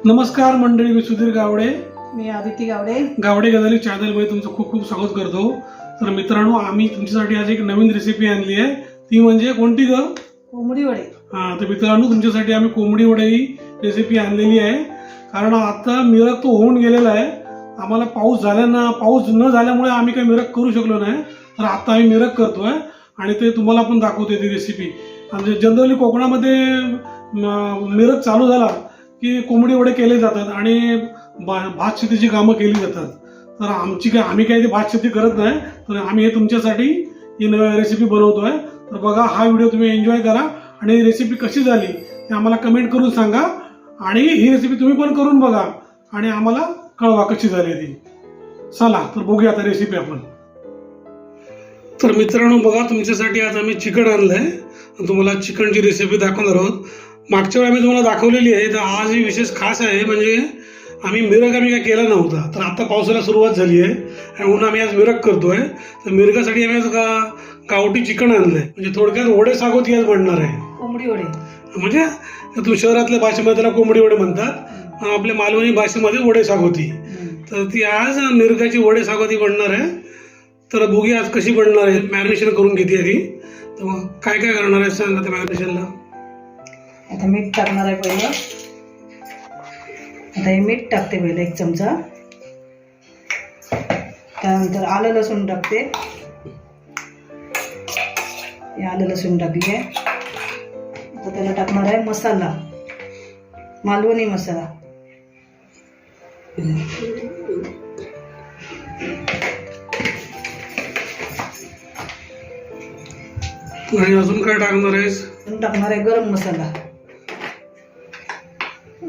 नमस्कार मंडळी, मी सुधीर गावडे. मी आदिती गावडे. गावडे गजाली चॅनलमध्ये तुमचं खूप खूप स्वागत करतो. तर मित्रांनो, आम्ही तुमच्यासाठी आज एक नवीन रेसिपी आणली आहे. ती म्हणजे कोणती ग? कोंबडी वडे. तर मित्रांनो, तुमच्यासाठी आम्ही कोंबडी वडे ही रेसिपी आणलेली आहे. कारण आता मिरक तो होऊन गेलेला आहे. आम्हाला पाऊस न झाल्यामुळे आम्ही काही मिरक करू शकलो नाही. तर आता आम्ही मिरक करतोय आणि ते तुम्हाला पण दाखवतोय ती रेसिपी. म्हणजे जनरली कोकणामध्ये मिरक चालू झाला की कोंबडी वडे केले जातात आणि भात शेतीची कामं केली जातात. तर आम्ही काही ते भात शेती करत नाही. तर आम्ही हे तुमच्यासाठी ही नवी रेसिपी बनवतोय. तर बघा, हा व्हिडिओ तुम्ही एन्जॉय करा आणि रेसिपी कशी झाली ते आम्हाला कमेंट करून सांगा. आणि ही रेसिपी तुम्ही पण करून बघा आणि आम्हाला कळवा कशी झाली ती. चला तर बघूया आता रेसिपी आपण. तर मित्रांनो बघा, तुमच्यासाठी आज आम्ही चिकन आणलंय. तुम्हाला चिकनची रेसिपी दाखवणार आहोत. मागच्या वेळी आम्ही तुम्हाला दाखवलेली आहे. तर आज ही विशेष खास आहे. म्हणजे मिरग काय केला नव्हता. तर आता पावसाला सुरुवात झाली आहे आणि म्हणून आम्ही आज मिरग करतोय. तर मिरगासाठी आम्ही आज गावठी चिकन आणलंय. म्हणजे थोडक्यात वडे सागोती आज बनणार आहे. कोंबडी वडे म्हणजे तुम्ही शहरातल्या भाषेमध्ये त्याला कोंबडी वडे म्हणतात, आपल्या मालवणी भाषेमध्ये वडे सागोती. तर ती आज मिरगाची वडे सागोती बनणार आहे. तर बघूया आज कशी बनणार आहे. मॅरिनेशन करून घेते आधी. तर मग काय काय करणार आहे सांगा त्या मॅरिनेशनला. आता मीठ टाकणार आहे पहिलं. आता हे मीठ टाकते पहिलं 1 चमचा. त्यानंतर आलं लसूण टाकते. हे आलं लसूण टाकली आहे. आता त्याला टाकणार आहे मसाला, मालवणी मसाला. आणि अजून काय टाकणार आहेस? टाकणार आहे गरम मसाला.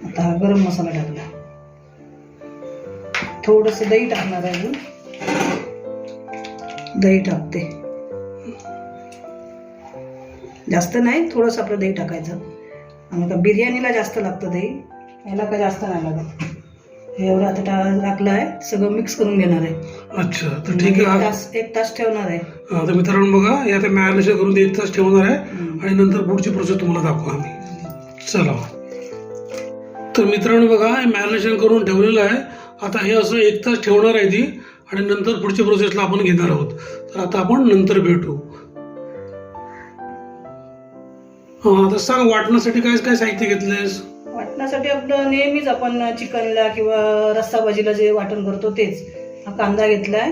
आता हा गरम मसाला टाकला. थोडस दही टाकणार आहे. अजून दही टाकते. जास्त नाही, थोडस आपलं दही टाकायचं. आणि बिर्याणीला जास्त लागतं दही, याला काय जास्त नाही लागत. एवढं आता टाकलं आहे. सगळं मिक्स करून घेणार आहे. अच्छा, तर ठीक आहे. 1 तास ठेवणार आहे. तर मित्रांनो बघा, या मॅरिनेशन करून 1 तास ठेवणार आहे आणि नंतर पुढची प्रोसेस तुम्हाला दाखवू आम्ही. चला. तर मित्रांनो बघा, हे मॅरिनेशन करून ठेवलेलं आहे. आता हे असं 1 तास ठेवणार आहे ती आणि नंतर पुढच्या प्रोसेसला आपण घेणार आहोत. तर आता आपण नंतर भेटू. आता सांग, वाटण्यासाठी काय काय साहित्य घेतलंयस? वाटण्यासाठी आपलं नेहमीच आपण चिकनला किंवा रस्सा भाजीला जे वाटण करतो तेच. हा कांदा घेतलाय,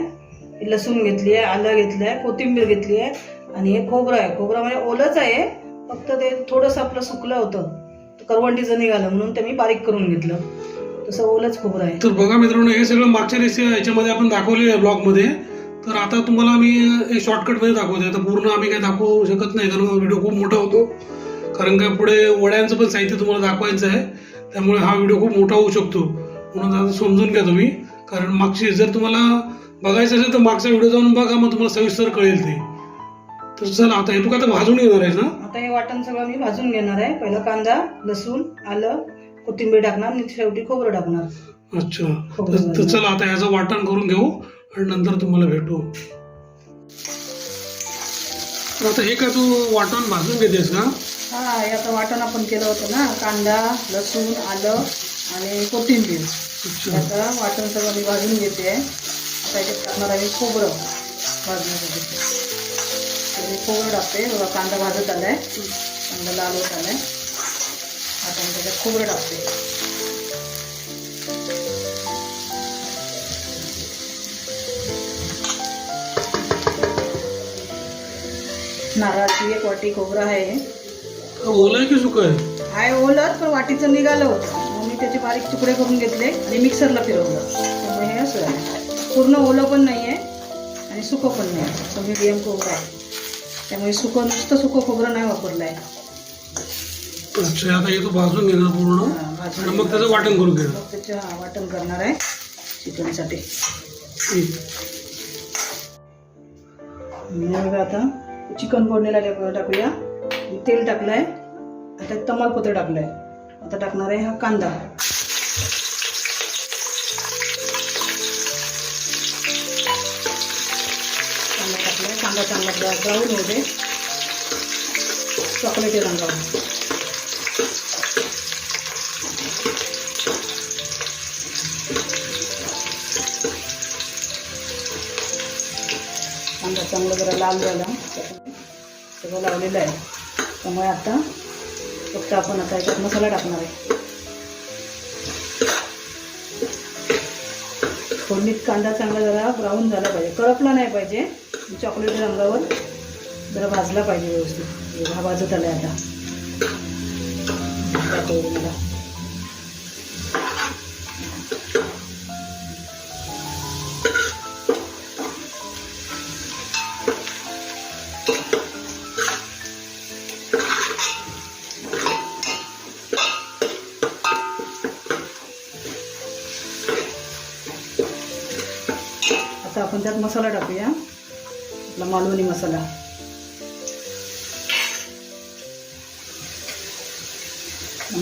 लसूण घेतली आहे, आलं घेतलंय, कोथिंबीर घेतली आहे आणि हे खोबरं आहे. खोबरं म्हणजे ओलंच आहे, फक्त ते थोडंसं आपलं सुकलं होतं, करवंटीचं निघालं म्हणून ते मी बारीक करून घेतलं. तसं ओलंच खोबरं आहे. तर बघा मित्रांनो, हे सगळं मागच्या रेसिपी याच्यामध्ये आपण दाखवलेलं आहे ब्लॉगमध्ये. तर आता तुम्हाला मी शॉर्टकटमध्ये दाखवतोय. तर पूर्ण आम्ही काही दाखवू शकत नाही कारण व्हिडिओ खूप मोठा होतो. कारण काय पुढे वड्यांचं पण साहित्य तुम्हाला दाखवायचं आहे. त्यामुळे हा व्हिडिओ खूप मोठा होऊ शकतो. म्हणून आता समजून घ्या तुम्ही. कारण मागची जर तुम्हाला बघायचं असेल तर मागचा व्हिडिओ जाऊन बघा, मग तुम्हाला सविस्तर कळेल ते. तर चला, आता हे तू काय भाजून घेणार आहेस ना? आता हे वाटण सगळं मी भाजून घेणार आहे. पहिला कांदा, लसूण, आलं, कोथिंबीर टाकणार आणि शेवटी खोबरं टाकणार. अच्छा, तर चला आता याचं वाटण करून घेऊ आणि नंतर तुम्हाला भेटू. आता हे काय तू वाटण भाजून घेतेस का? हा, हे आता वाटण आपण केलं होतं ना, कांदा, लसूण, आलं आणि कोथिंबीर. आता वाटण सगळं मी भाजून घेते. आता याच्यात टाकणार आहे खोबरं भाजण्यासाठी. तर मी खोबरं टाकते. बघा, कांदा भाजत आलाय, कांदा लाल होत आलाय. आता मी त्याच्यात खोबरं टाकते. नारळाची 1 वाटी खोबरं आहे. ओलं आहे की सुकं आहे? आहे ओलं, पण वाटीचं निघालं होतं. मग मी त्याचे बारीक तुकडे करून घेतले आणि मिक्सरला फिरवलं. त्यामुळे हे असं आहे. पूर्ण ओलं पण नाही आहे आणि सुकं पण नाही. असं मीडियम खोबरं आहे. त्यामुळे नुसतं सुकं खोबरं नाही वापरलं आहे. अच्छा, आता हे तू भाजून घेणार पूर्ण आणि मग त्याचं वाटण करून घेणार. मग त्याचं वाटण करणार आहे चिकनसाठी. मग आता चिकन फोडणीला टाकूया. तेल टाकलंय. आता तमालपत्र टाकलंय. आता टाकणार आहे हा कांदा. कांदा चांगला ब्राऊन होऊ दे, चॉकलेटी रंगावर. चांगलं जरा लाल झालं सगळं लावलेलं आहे. त्यामुळे आता फक्त आपण आता याच्यात मसाला टाकणार आहे. फोडणीत कांदा चांगला जरा ब्राऊन झाला पाहिजे, करपला नाही पाहिजे, चॉकलेटी रंगावर जरा भाजला पाहिजे व्यवस्थित. हा भाजत आला आहे आता. दाखवलं मला. आता आपण त्यात मसाला टाकूया, आपला मालवणी मसाला.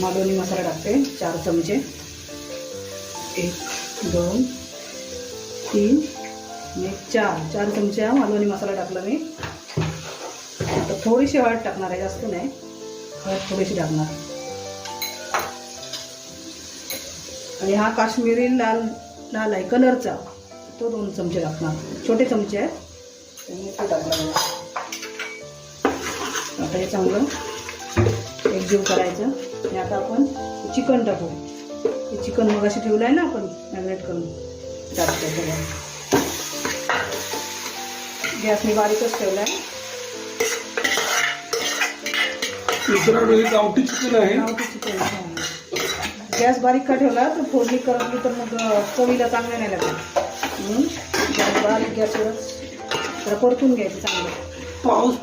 मालवणी मसाला टाकते 4 चमचे. 1 2 3 आणि 4 चमचे हा मालवणी मसाला टाकला मी. आता थोडीशी हळद टाकणार आहे, जास्त नाही, हळद थोडीशी टाकणार. आणि हा काश्मीरी लाल आहे कलरचा, तो 2 चमचे टाकणार. छोटे चमचे आहेत त्यामुळे तो टाकला. आता हे चांगलं एकजीव करायचं. आणि आता आपण चिकन टाकू. हे चिकन मगाशी ठेवलं आहे ना आपण मॅरिनेट करून, टाकतो सगळं. गॅस मी बारीकच ठेवला आहे. गावठी चिकन आहे. गावठी चिकन. गॅस बारीक का ठेवला तर फोडणी करपली तर मग चवीला चांगलं नाही लागत, म्हणून गॅस बारीक गॅसवरच जरा परतून घ्यायचं चांगलं. पाऊस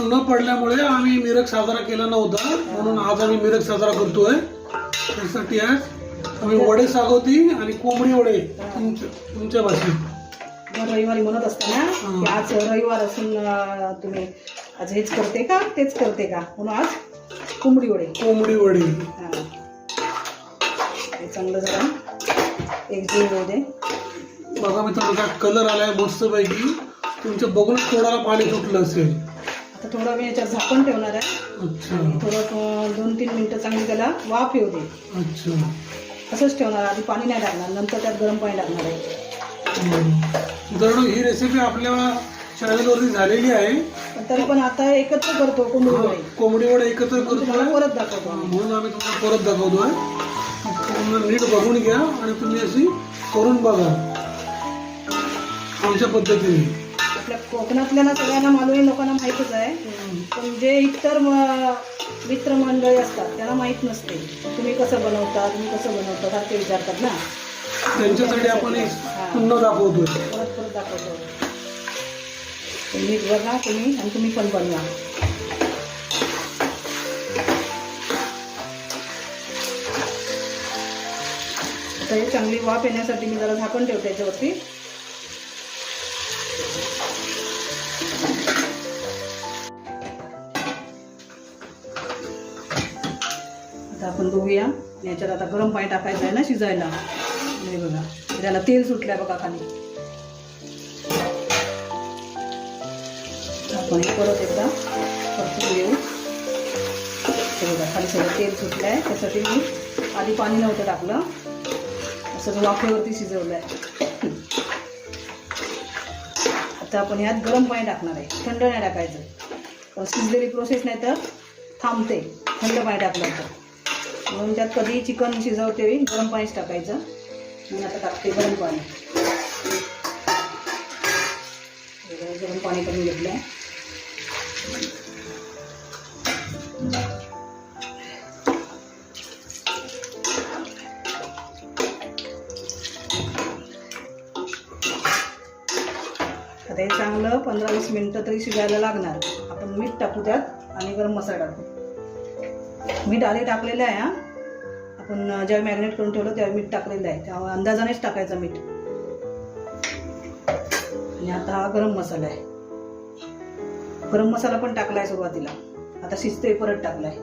न पडल्यामुळे आम्ही मिरग साजरा केला नव्हता, म्हणून आज आम्ही मिरग साजरा करतोय. त्यासाठी आज आम्ही वडे सागवती आणि कोंबडी वडे तुमच्या भाषेत रविवारी म्हणत असताना की आज रविवार असून तुम्ही आज हेच करते का तेच करते का, म्हणून आज कोंबडी वडे. हे चांगलं जरा एकजीव होऊ दे. बघा मित्रांनो काय कलर आलाय मस्त पैकी. तुमच्या बघून तोडाला पाणी सुटलं असेल. आता थोडा वेळ याच्यात झाकण ठेवणार आहे. अच्छा. थोडं 2-3 मिनिटं चांगली त्याला वाफ येऊ दे. अच्छा. असंच ठेवणार, आधी पाणी नाही टाकणार, नंतर त्यात गरम पाणी टाकणार आहे. मित्रांनो ही रेसिपी आपल्या चॅनलवरती झालेली आहे, तरी पण आता एकत्र करतो कोंबडी वडे एकत्र करतो, परत दाखवतो. म्हणून आम्ही तुम्हाला परत दाखवतोय. तुम्ही नीट बघून घ्या आणि तुम्ही अशी करून बघा आमच्या पद्धतीने. आपल्या कोकणातल्या सगळ्यांना मालवणी लोकांना माहीतच आहे, पण जे इतर मित्रमंडळी असतात त्यांना माहीत नसते. तुम्ही कसं बनवता हा ते विचारतात ना, त्यांच्यासाठी आपण पुन्हा दाखवतोय, परत दाखवतो. तुम्ही बघा तुम्ही, आणि तुम्ही पण बनवा. आता हे चांगली वाफ येण्यासाठी मी जरा झाकण ठेवते याच्यावरती. आता आपण बघूया. याच्यात आता गरम पाणी टाकायचं आहे ना शिजायला. हे बघा त्याला तेल सुटलंय बघा खाली. आपण हे परत एकदा परतून घेऊ. हे बघा खाली सगळं तेल सुटलंय, त्यासाठी मी आधी पाणी नव्हतं टाकलं, असं वाफेवरती शिजवलंय. आता आपण ह्यात गरम पाणी टाकणार आहे, थंड नाही टाकायचं, पण शिजलेली प्रोसेस नाही तर थांबते थंड पाणी टाकलं तर. म्हणून त्यात कधी चिकन शिजवते गरम पाणीच टाकायचं. मी आता टाकते गरम पाणी. गरम पाणी करून घेतलं आहे. आता हे चांगलं 15-20 मिनिटं तरी शिजायला लागणार. आपण मीठ टाकू त्यात आणि गरम मसाला टाकू. मीठ आधी टाकलेलं आहे. आपण जेव्हा मॅरिनेट करून ठेवलं तेव्हा मीठ टाकलेलं आहे, तेव्हा अंदाजानेच टाकायचं मीठ. आणि आता हा गरम मसाला आहे. गरम मसाला पण टाकलाय सुरुवातीला, आता शिजते परत टाकलाय.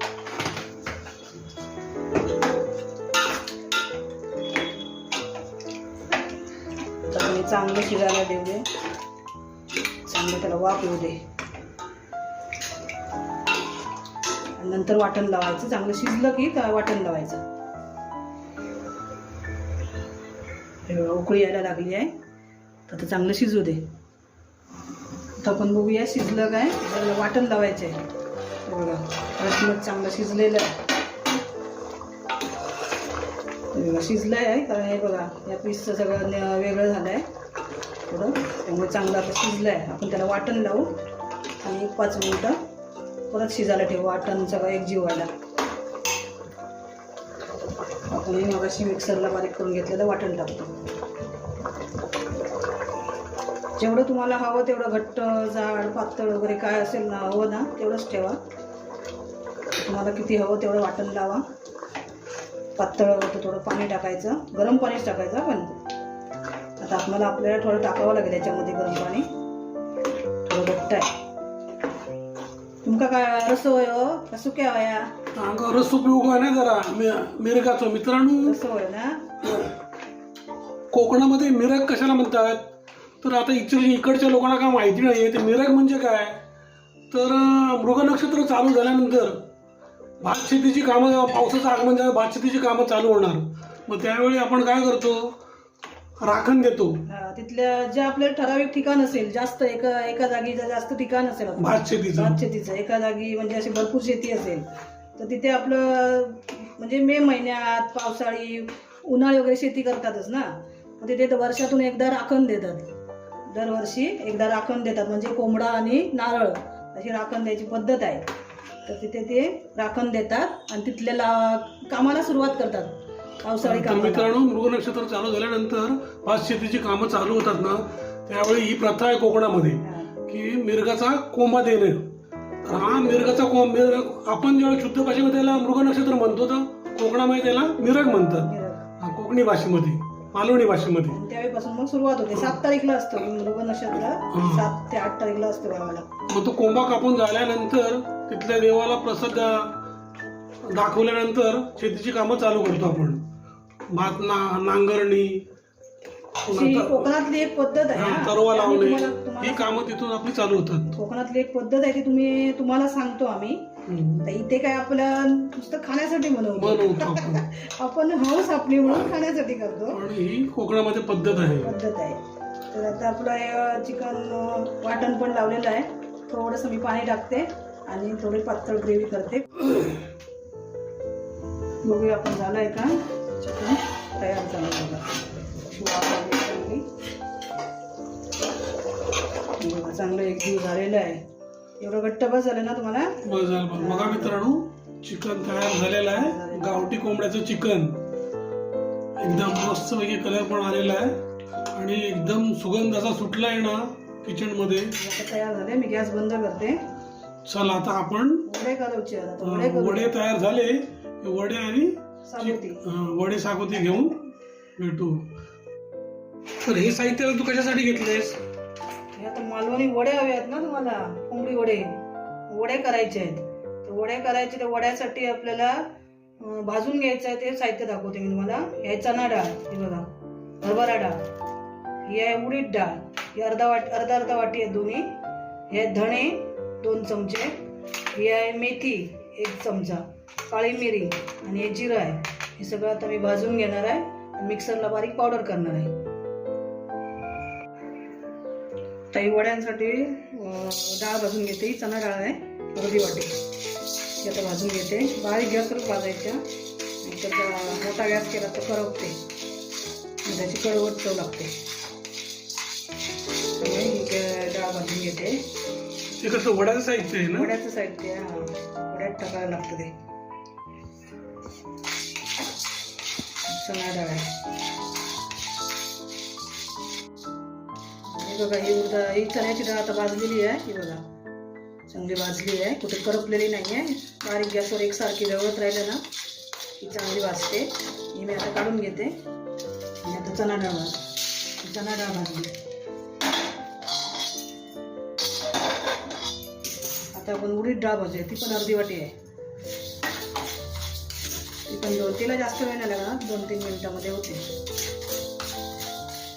आता हे चांगलं शिजायला देऊ दे, चांगलं त्याला वाफ येऊ दे. नंतर वाटण लावायचं. चांगलं शिजलं की वाटण लावायचं. उकळी यायला लागली आहे, तर चांगलं शिजू दे. आता आपण बघूया शिजलं काय. त्याला वाटण लावायचं आहे. हे बघा रसमग चांगलं शिजलेलं आहे. हे बघा शिजलं आहे, कारण हे बघा या पीसचं सगळं वेगळं झालं आहे थोडं, त्यामुळे चांगलं आता शिजलं आहे. आपण त्याला वाटण लावू आणि 5 मिनटं परत शिजायला ठेवू. वाटण सगळं एकजीव व्हायला. आपण हे मगाशी मिक्सरला बारीक करून घेतलेलं वाटण टाकतो. जेवढं तुम्हाला हवं तेवढं घट्ट जाड पातळ वगैरे काय असेल ना हवं ना तेवढंच ठेवा. तुम्हाला किती हवं तेवढं वाटण लावा. पातळ हवं तर थोडं पाणी टाकायचं, गरम पाणीच टाकायचं. पण आता आपल्याला थोडं टाकावं लागेल याच्यामध्ये गरम पाणी. थोडं घट्ट आहे. तुमका काय रस होय का सुक्या वया? रस पिऊ का नाही जरा मिरगाचं. मित्रांनो रस होय ना. कोकणामध्ये मिरग कशाला म्हणतात तर आता इकडच्या लोकांना काय माहिती नाही. ते मिरग म्हणजे काय तर मृग नक्षत्र चालू झाल्यानंतर भात शेतीची कामं, पावसाचं आगमन झालं भात शेतीची कामं चालू होणार. मग त्यावेळी आपण काय करतो, राखण देतो. तिथल्या जे आपल्याला ठराविक ठिकाण असेल, जास्त एका जागी जास्त ठिकाण असेल भात शेतीचं एका जागी म्हणजे अशी भरपूर शेती असेल तर तिथे आपलं म्हणजे मे महिन्यात पावसाळी उन्हाळी वगैरे शेती करतातच ना. मग तिथे वर्षातून एकदा राखण देतात. दरवर्षी एकदा राखण देतात. म्हणजे कोंबडा आणि नारळ अशी राखण द्यायची पद्धत आहे. तर तिथे ते राखण देतात आणि तिथल्या कामाला सुरुवात करतात. पावसाळी कामाला. मित्रांनो मृग नक्षत्र चालू झाल्यानंतर भात शेतीची कामं चालू होतात ना, त्यावेळी ही प्रथा आहे कोकणामध्ये की मिरगाचा कोंबा देणे. हा मिरगाचा आपण जेव्हा शुद्ध भाषेमध्ये त्याला मृग नक्षत्र म्हणतो तर कोकणामध्ये त्याला मिरग म्हणतात. कोकणी भाषेमध्ये, मालवणी भाषेमध्ये. त्यावेळीपासून मग सुरुवात होते. 7 तारीखला असतो मृग नक्षत्र. 7 ते 8 तारीखला असतो गावाला. मग तो कोंबा कापून झाल्यानंतर तिथल्या देवाला प्रसाद दाखवल्यानंतर शेतीची कामं चालू करतो आपण. भात नांगरणी, कोकणातली एक पद्धत आहे. तरवा लावणे, ही कामं तिथून आपली चालू होतात. कोकणातली एक पद्धत आहे ती तुम्हाला सांगतो आम्ही. इथे काय आपलं नुसतं खाण्यासाठी बनवतो आपण. हौस आपली म्हणून खाण्यासाठी करतो. ही कोकणामध्ये पद्धत आहे. तर आता आपलं चिकन वाटण पण लावलेलं आहे. थोडंसं मी पाणी टाकते आणि थोडी पातळ ग्रेव्ही करते. बघूया आपण झालंय का चिकन तयार झालं बघा. चांगलं एकजीव झालेलं आहे. एवढं घट्ट बस झालं ना तुम्हाला. बघा मित्रांनो चिकन तयार झालेलं आहे. गावठी कोंबड्याचं चिकन एकदम मस्त पैकी कलर पण आलेला आहे आणि एकदम सुगंध असा सुटलाय ना किचन मध्ये. तयार झाले. मी गॅस बंद करते. चला आता आपण वडे करायचे. वडे तयार झाले. वडे आणि वडे सागोती घेऊन भेटू. तर हे साहित्य तू कशासाठी घेतलेस? आता मालवणी वडे हवे आहेत ना तुम्हाला. कोंबडी वडे करायचे आहेत. तर वडे करायचे तर वड्यासाठी आपल्याला भाजून घ्यायचं आहे. ते साहित्य दाखवते मी तुम्हाला. हे चणा डाळ, हे बघा हरभरा डाळ, ही आहे उडीद डाळ, ही अर्धा वाटी आहे दोन्ही. हे धणे 2 चमचे, ही आहे मेथी 1 चमचा, काळी मिरी आणि हे जिरं आहे. हे सगळं आता मी भाजून घेणार आहे आणि मिक्सरला बारीक पावडर करणार आहे. ताई वड्यांसाठी डाळ भाजून घेते. ही चणा डाळ आहे अर्धी वाटी. ती आता भाजून घेते. बारीक गॅसवर भाजायच्या. नाहीतर मोठा गॅस केला तर करपते, त्याची कडवट चव लागते. डाळ भाजून घेते. ते कसं वड्याचं साहित्य आहे ना. वड्याचं साहित्य वड्यात टाकायला लागतं ते. चणा डाळ आहे. बघा ही चण्याची डाळ आता भाजलेली आहे. ही बघा चांगली भाजली आहे. कुठे करपलेली नाही आहे. बारीक गॅसवर एकसारखी जळत राहिलं ना ही चांगली भाजते. ही मी आता काढून घेते आणि आता चणा डाळ भाजली. आता आपण उडीद डाळ भाजूया. ती पण अर्धी वाटी आहे. ती पण तिला जास्त वेळ नाही लागणार. 2-3 मिनिटामध्ये होते.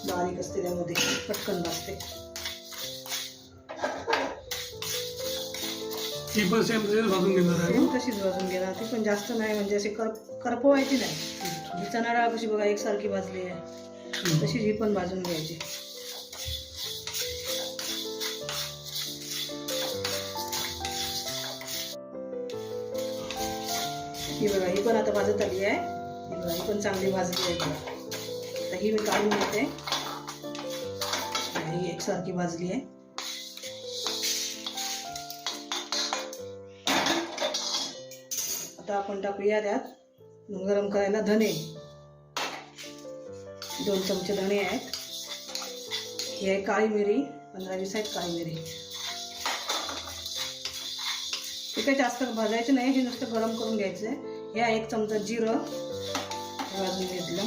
बारीक असते त्यामध्ये पटकन भाजते. ती पण सेम भाजून घेणार आहे. तशीच भाजून घेणार. ती पण जास्त नाही म्हणजे अशी करपवायची नाही. ही चणा डाळ कशी बघा एकसारखी भाजली आहे तशीच ही पण भाजून घ्यायची. ही बघा, ही पण आता भाजत आली आहे. ही बघा, ही पण चांगली भाजली आहे बघा. आता ही मी काढून घेते. ही एकसारखी भाजली आहे. आता आपण टाकूया त्यात गरम करायला धने. 2 चमचे धणे आहेत. ही आहे काळी मिरी, 15-20 आहेत काळी मिरी. हे काही जास्त भाजायचे नाही, हे नुसतं गरम करून घ्यायचं आहे. या 1 चमचा जिरं भाजून घेतलं.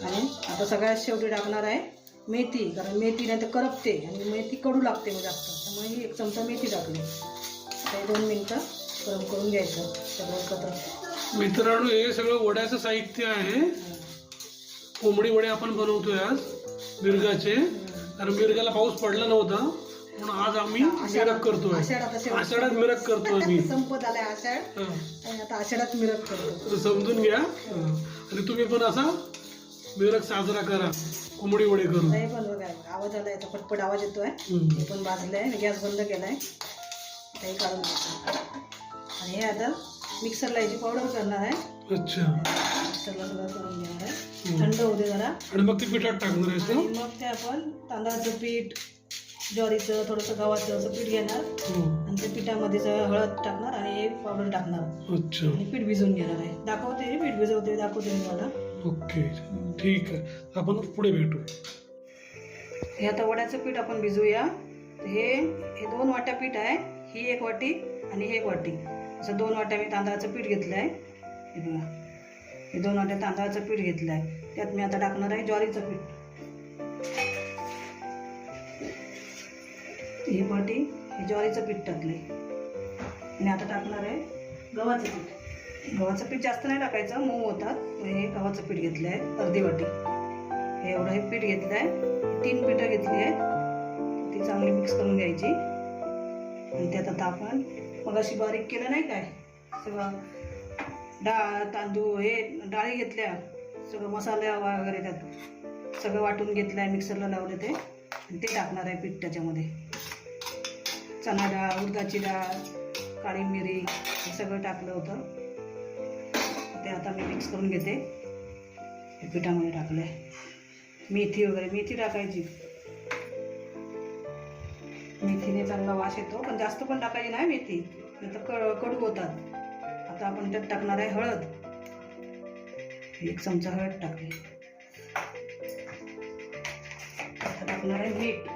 आणि आता सगळ्यात शेवटी टाकणार आहे मेथी, कारण मेथी नाही तर करपते आणि मेथी कडू लागते मग जास्त, त्यामुळे ही 1 चमचा मेथी टाकली. हे 2 मिनिटं गरम करून घ्यायचं सगळं एकत्र. मित्रांनो, हे सगळं वड्याचं साहित्य आहे. कोंबडी वडे आपण बनवतोय आज मिरगाचे, कारण मिरगाला पाऊस पडला नव्हता म्हणून आज आम्ही मिरग करतोय. आषाढात मिरग करतोय आम्ही. संपत आलाय आषाढ आणि आता आषाढात मिरग करतो, तर समजून घ्या. आणि तुम्ही पण असा मिरग साजरा करा कोंबडी वडे करून. नाही पण बघा, आवाज आलाय, याचा पटपट आवाज येतोय. हे पण भाजलंय, गॅस बंद केलाय. काही काढून घ्यायचं. आणि हे आता मिक्सरला याची पावडर करणार आहे. अच्छा, मिक्सरला सगळं करून घेणार आहे. थंड होते जरा, आणि मग ते पिठात टाकणार आहे. आणि मग ते आपण तांदळाचं पीठ, ज्वारीचं, थोडंसं गव्हाचं असं पीठ घेणार आणि त्या पिठामध्ये सगळं हळद टाकणार आणि हे पावडर टाकणार. अच्छा, आणि पीठ भिजवून घेणार आहे. दाखवते, पीठ भिजवते दाखवते मी मला. ओके, ठीक आहे. आपण पुढे भेटू. हे आता वड्याचं पीठ आपण भिजवूया. हे 2 वाट्या पीठ आहे. ही 1 वाटी आणि ही 1 वाटी, असं 2 वाट्या मी तांदळाचं पीठ घेतलं आहे. हे बघा, हे 2 वाट्या तांदळाचं पीठ घेतलं आहे. त्यात मी आता टाकणार आहे ज्वारीचं पीठ. ही वाटी हे ज्वारीचं पीठ टाकले. आणि आता टाकणार आहे गव्हाचं पीठ. गव्हाचं पीठ जास्त नाही टाकायचं, मऊ होतात. हे गव्हाचं पीठ घेतलं आहे अर्धी वाटी. हे एवढं हे पीठ घेतलं आहे. 3 पिठं घेतली आहेत, ती चांगली मिक्स करून घ्यायची. आणि त्यात आता आपण मग अशी बारीक केलं नाही काय, सगळं डाळ तांदूळ हे डाळी घेतल्या, सगळं मसाले वगैरे त्यात सगळं वाटून घेतलं आहे, मिक्सरला लावले ते. आणि ते टाकणार आहे पीठ त्याच्यामध्ये. चणा डाळ, उडदाची डाळ, काळी मिरी हे सगळं टाकलं होतं. ते आता मी मिक्स करून घेते. हे पिठामध्ये टाकलं आहे. मेथी वगैरे, मेथी टाकायची. मेथीने चांगला वास येतो, पण जास्त पण टाकायची नाही मेथी, नाही तर कडू होतात. आता आपण त्यात टाकणार आहे हळद. 1 चमचा हळद टाकली. आता टाकणार आहे मीठ.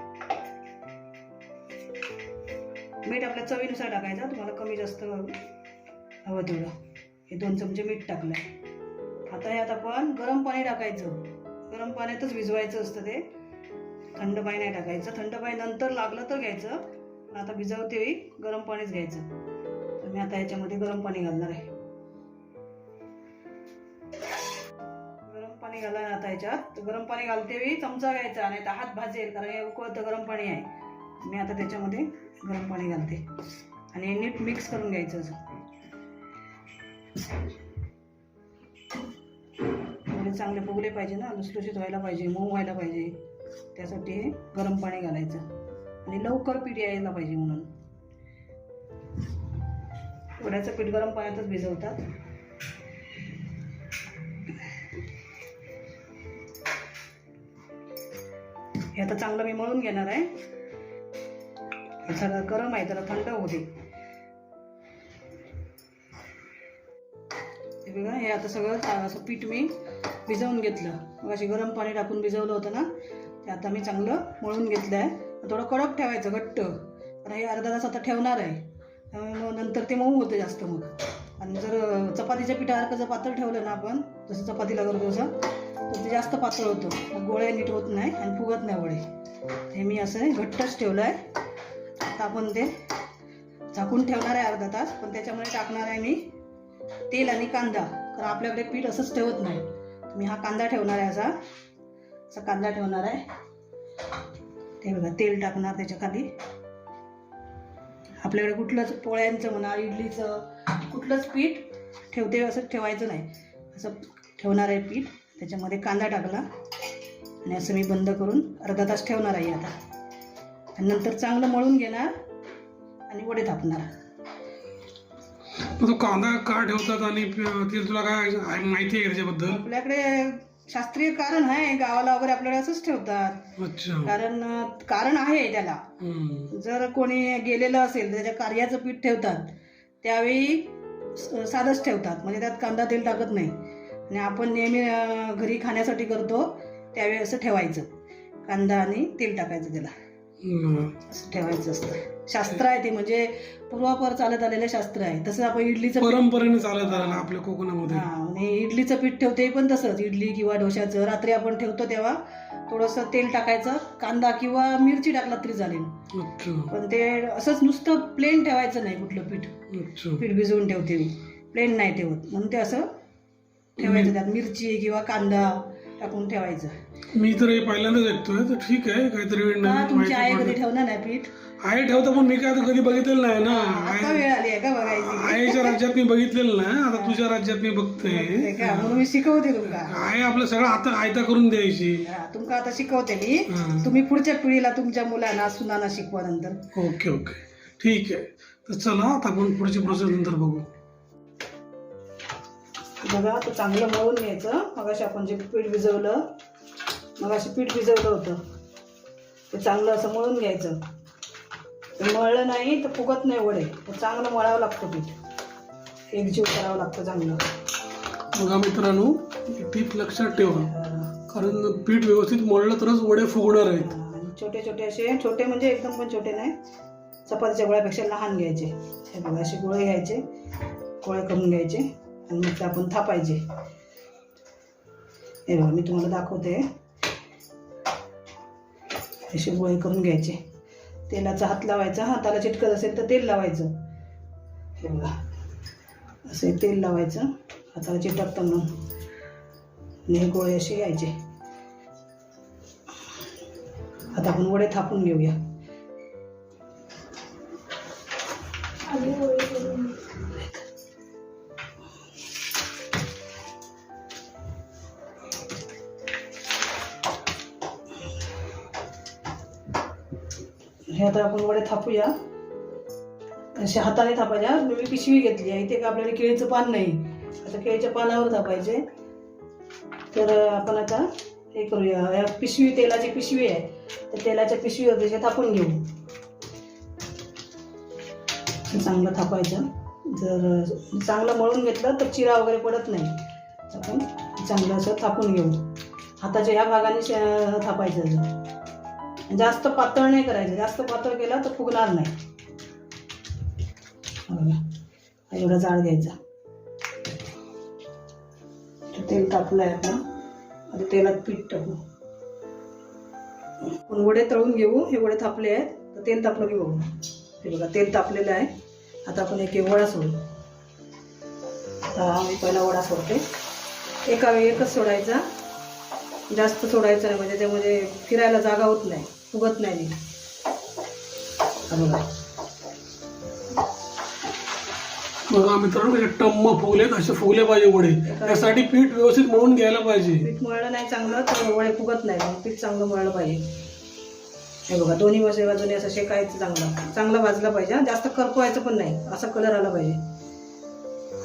मीठ आपल्या चवीनुसार टाकायचं, तुम्हाला कमी जास्त हवं तेवढं. हे 2 चमचे मीठ टाकलं. आता यात आपण गरम पाणी टाकायचं. गरम पाण्यातच भिजवायचं असतं ते, थंड पाणी नाही टाकायचं. थंड पाणी नंतर लागलं तर घ्यायचं, पण आता भिजवते वेळी गरम पाणीच घ्यायचं. तर मी आता याच्यामध्ये गरम पाणी घालणार आहे. गरम पाणी घाला आता याच्यात. तर गरम पाणी घालते वेळी चमचा घ्यायचा, नाही तर हात भाजेल, कारण हे उकळतं गरम पाणी आहे. मी आता त्याच्यामध्ये गरम पाणी घालते आणि नीट मिक्स करून घ्यायचं. चांगले फुगले पाहिजे ना, लुसलुशीत व्हायला पाहिजे, मऊ व्हायला पाहिजे, त्यासाठी हे गरम पाणी घालायचं. आणि लवकर पीठ यायला पाहिजे म्हणून. वड्याचं पीठ गरम पाण्यातच भिजवतात. हे आता चांगलं मी मळून घेणार आहे. सगळं गरम आहे, जरा थंड होते. हे बघा, हे आता सगळं असं पीठ मी भिजवून घेतलं. मग अशी गरम पाणी टाकून भिजवलं होतं ना, ते आता मी चांगलं मळून घेतलं आहे. थोडं कडक ठेवायचं, घट्ट, कारण हे अर्धा तास आता ठेवणार आहे. त्यामुळे नंतर ते मऊ होतं जास्त मग. आणि जर चपातीच्या पिठासारखं जर पातळ ठेवलं ना आपण, जसं चपातीला करतो तसं, तर ते जास्त पातळ होतं, मग गोळे नीट होत नाही आणि फुगत नाही वडे. हे मी असं घट्टच ठेवलं आहे. आता आपण ते झाकून ठेवणार आहे अर्धा तास, पण त्याच्यामध्ये टाकणार आहे मी तेल आणि कांदा, कारण आपल्याकडे पीठ असंच ठेवत नाही. मी हा कांदा ठेवणार आहे, असा कांदा ठेवणार आहे. ते बघा, तेल टाकणार त्याच्या खाली. आपल्याकडे कुठलंच पोळ्यांचं म्हणा, इडलीचं कुठलंच पीठ ठेवते असं ठेवायचं नाही, असं ठेवणार आहे पीठ. त्याच्यामध्ये कांदा टाकला आणि असं मी बंद करून अर्धा तास ठेवणार आहे आता. आणि नंतर चांगलं मळून घेणार आणि वडे थापणार. मग तो कांदा का ठेवतात आणि ते तुला काय माहिती आहे त्याच्याबद्दल? आपल्याकडे शास्त्रीय कारण आहे, गावाला वगैरे आपल्याकडे असंच ठेवतात. अच्छा. कारण आहे त्याला. जर कोणी गेलेलं असेल तर त्याच्या कार्याचं पीठ ठेवतात, त्यावेळी साधंच ठेवतात, म्हणजे त्यात कांदा तेल टाकत नाही. आणि आपण नेहमी घरी खाण्यासाठी करतो त्यावेळी असं ठेवायचं, कांदा आणि तेल टाकायचं त्याला, असं ठेवायचं असतं. शास्त्र आहे ते, म्हणजे पूर्वापर चालत आलेलं शास्त्र आहे. तसं आपण इडलीचं परंपरेने चालत आलं ना आपल्या कोकणामध्ये. आणि इडलीचं पीठ ठेवते पण तसंच, इडली किंवा डोश्याचं रात्री आपण ठेवतो तेव्हा थोडंसं तेल टाकायचं, कांदा किंवा मिरची टाकला तरी चालेल. पण ते असंच नुसतं प्लेन ठेवायचं नाही. कुठलं पीठ भिजवून ठेवते मी, प्लेन नाही ठेवत, म्हणून ते असं ठेवायचं, त्यात मिरची किंवा कांदा टाकून ठेवायचं. मी तर हे पहिल्यांदाच ऐकतोय, तर ठीक आहे, काहीतरी तुमची आई कधी ठेवणार नाही पीठ? आई ठेवतो, पण मी काय कधी बघितलेलं नाही ना. आता वेळ आली आहे का बघायची? आईच्या राज्यात मी बघितलेलं नाही, आता तुझ्या राज्यात मी बघतोय. म्हणून मी शिकवते तुमका. आई आपलं सगळं आता आयता करून द्यायची. तुमका आता शिकवते मी, तुम्ही पुढच्या पिढीला तुमच्या मुलांना सुनांना शिकवा नंतर. ओके ओके, ठीक आहे. तर चला आता आपण पुढची प्रोसेस नंतर बघू. बघा, आता चांगलं मळून घ्यायचं. मगाशी आपण जे पीठ भिजवलं, मगाशी पीठ भिजवलं होतं ते चांगलं असं मळून घ्यायचं. ते मळलं नाही तर फुगत नाही वडे, तर चांगलं मळावं लागतं पीठ, एकजीव करावं लागतं चांगलं. बघा मित्रांनो, टीप लक्षात ठेवा, कारण पीठ व्यवस्थित मळलं तरच वडे फुगणार आहेत. छोटे छोटे असे, छोटे म्हणजे एकदम पण छोटे नाही, चपातीच्या गोळ्यापेक्षा लहान घ्यायचे. हे बघा, असे गोळे घ्यायचे, गोळे करून घ्यायचे आणि मग ते आपण थापायचे. हे बघा, मी तुम्हाला दाखवते. असे गोळे करून घ्यायचे, तेलाचा हात लावायचा, हाताला चिटकत असेल तर तेल लावायचं. हे बघा, असे तेल लावायचं, हाताला चिटकतं म्हणून. आणि हे गोळे असे घ्यायचे. आता आपण वडे थापून घेऊया. हे आता आपण वडे थापूया. अशा हाताने थापायच्या. मी पिशवी घेतली आहे, इथे का आपल्याला केळीचं पान नाही, आता केळीच्या पानावर थापायचे. तर आपण आता हे करूया, या पिशवी, तेलाची पिशवी आहे, तर तेलाच्या पिशवीवर त्याचे थापून घेऊ. चांगलं थापायचं. जर चांगलं मळून घेतलं तर चिरा वगैरे पडत नाही. आपण चांगलं असं थापून घेऊ. हाताच्या ह्या भागाने थापायचं. जास्त पातळ नाही करायचं, जास्त पातळ केला तर फुगणार नाही. एवढा जाड घ्यायचा. तेल तापलंय आपलं, आता तेलात पीठ टाकू. आपण वडे तळून घेऊ. हे वडे थापले आहेत, तर तेल तापलं की बघू. हे बघा, तेल तापलेलं आहे. आता आपण एक वडा सोडू. आता मी पहिला वडा सोडते. एका वेळी एकच सोडायचा, जास्त सोडायचं नाही, म्हणजे त्यामध्ये फिरायला जागा होत नाही, फुगत नाही. बघा बघा मित्रांनो, टम्म फुगलेत, असे फुगले पाहिजे वडे. त्यासाठी पीठ व्यवस्थित मळून घ्यायला पाहिजे. पीठ मळलं नाही चांगलं तर वडे फुगत नाही. पीठ चांगलं मळलं पाहिजे. हे बघा, दोन्ही बाजूने असं शेकायचं, चांगलं भाजलं पाहिजे. जास्त करपवायचं पण नाही, असा कलर आला पाहिजे.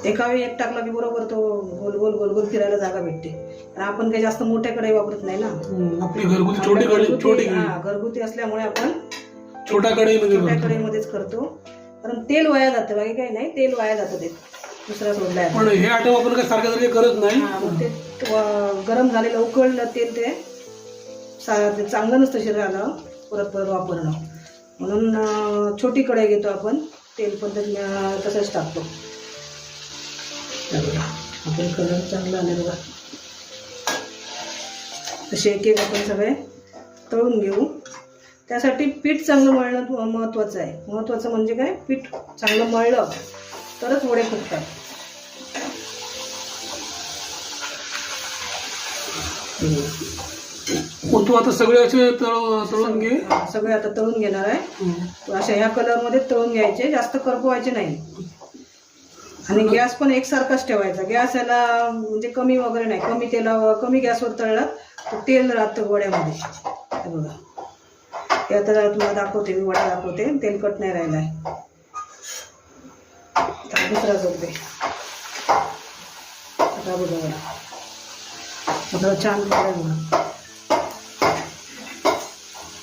एका वेळी एक टाकला की बरोबर तो गोल गोल गोल गोल फिरायला जागा भेटते. आणि आपण काही जास्त मोठ्या कढई वापरत नाही ना, आपली घरगुती छोटी घरगुती असल्यामुळे आपण छोट्या कढईमध्येच करतो. कारण तेल वाया जातं, बाकी काही नाही, तेल वाया जातं. ते दुसरा सोडलाय. पण हे आटो आपण काय सारखं करत नाही. मग ते गरम झालेलं उकळलं तेल, ते चांगलं नसतं शरीराला परत वापरणं. म्हणून छोटी कढई घेतो आपण, तेल पण तसंच टाकतो. आपण कलर चांगला आले बघा. तसे एक एक आपण सगळे तळून घेऊ. त्यासाठी पीठ चांगलं मळणं महत्त्वाचं आहे. महत्त्वाचं म्हणजे काय, पीठ चांगलं मळलं तरच वडे फुगतात. मग तू आता सगळे असे तळून घे. सगळे आता तळून घेणार आहे. अशा ह्या कलरमध्ये तळून घ्यायचे, जास्त करपवायचे नाही. आणि गॅस पण एकसारखाच ठेवायचा. गॅस याला म्हणजे कमी वगैरे नाही, कमी गॅसवर तळलं तर तेल राहतं वड्यामध्ये. हे बघा, हे आता तुम्हाला दाखवते, मी वडा दाखवते, तेलकट नाही राहिला आहे. आता दुसरा जोडते. आता बघा मला आता छान झालं बघा.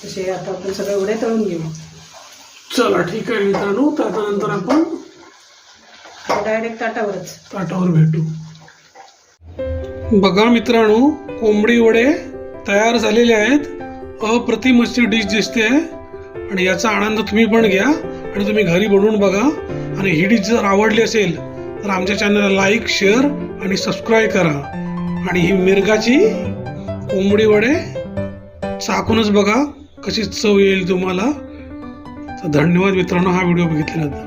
तसे आता आपण सगळे वडे तळून घेऊ. चला ठीक आहे मित्रांनो, त्यानंतर आपण डायरेक्ट ताटावर भेटू. बघा मित्रांनो, कोंबडी वडे तयार झालेले आहेत. अप्रतिम अशी डिश दिसते आहे आणि याचा आनंद तुम्ही पण घ्या आणि तुम्ही घरी बनवून बघा. आणि ही डिश जर आवडली असेल तर आमच्या चॅनलला लाईक, शेअर आणि सबस्क्राईब करा. आणि ही मिरगाची कोंबडी वडे चाकूनच बघा कशी चव येईल तुम्हाला. तर धन्यवाद मित्रांनो हा व्हिडिओ बघितल्यानंतर.